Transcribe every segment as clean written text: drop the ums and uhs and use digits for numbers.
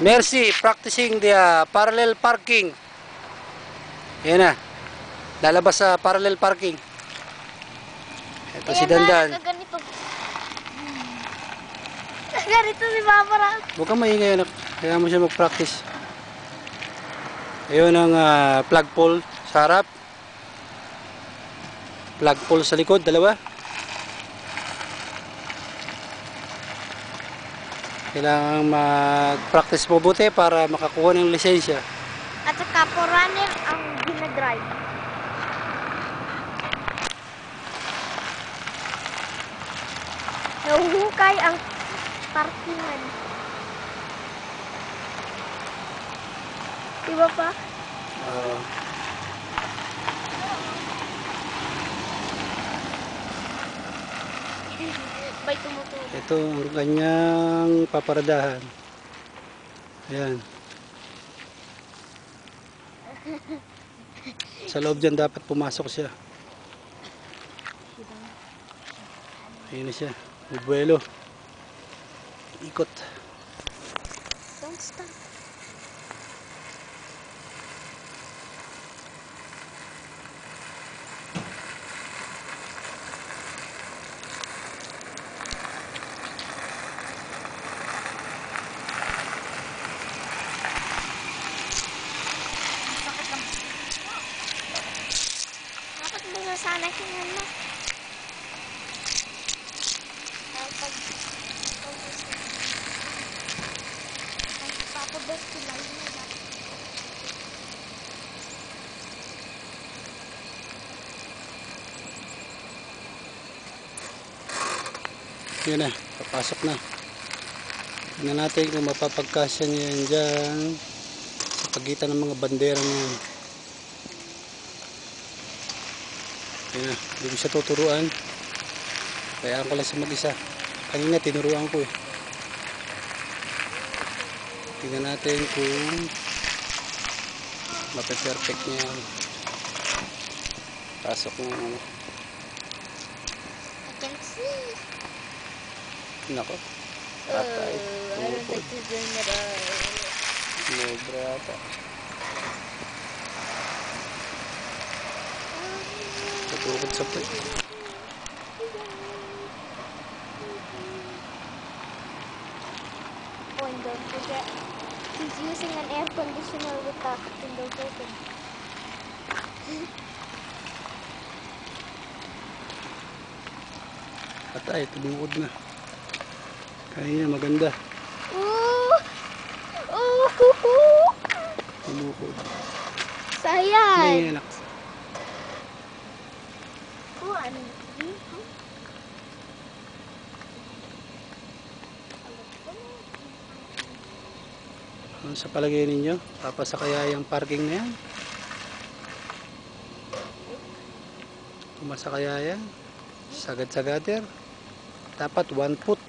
Mercy practicing the parallel parking. Yan na. Lalabas sa parallel parking. Ito si Dandan. Ganito. Ganito si Papa Ram. Huwag kang maingay anak. Kaya mo siya mag-practice. Ayun ang flagpole sa harap. Flagpole sa likod, dalawa. Kailangan mag-practice mabuti para makakuha ng lisensya. At saka po runner ang ginadrive. Nahuhukay ang parkingan. Diba pa? May tumutulog. Ito ang kanyang paparadahan. Ayan. Sa loob dyan dapat pumasok siya. Ayun na siya. Bubuelo. Ikot. Don't stop. Dapat mo na sana hingan mo. Papabot sila yun na. Yun na. Papasok na. Tingnan natin kung mapapagkasya niya yan dyan sa pagitan ng mga bandera niya. Yun na. Hindi ko siya tuturuan. Kaya ko lang siya mag-isa. Kanina tinuruan ko eh. Tingnan natin kung mape-perfect niya. Pasok na ano. I can see. Nako. Atay. I don't think he's doing it. Sobra ata. Tutukod sa pwede. Oh, and don't forget, he's using an air conditioner with the windows open. Atay, tumukod na. Kaya maganda. Ooh! Ooh! Tumukod. Sayang! May anak. Oh, ano? Ano sa palagay ninyo? Papasakaya yung parking na yan? Pumasakaya yan? Sagad sa gutter? Dapat 1 foot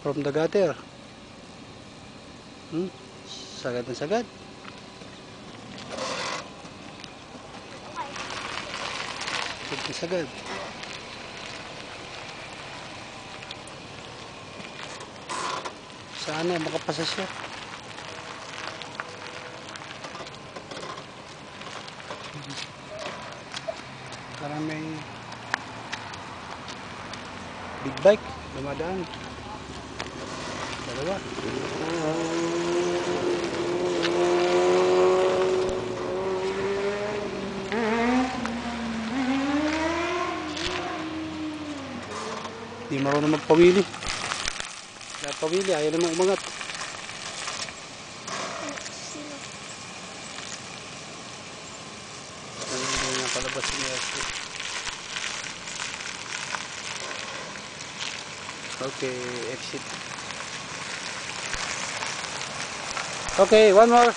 from the gutter. Sagad na sagad. Sagad na sagad. Sana makapasa siya. Parang may big bike dumadaan. Dalawa. Di marunong magpawili. Pawili, ayaw naman umangat. Hindi na palabas niya. Okay, exit. Okay, one more.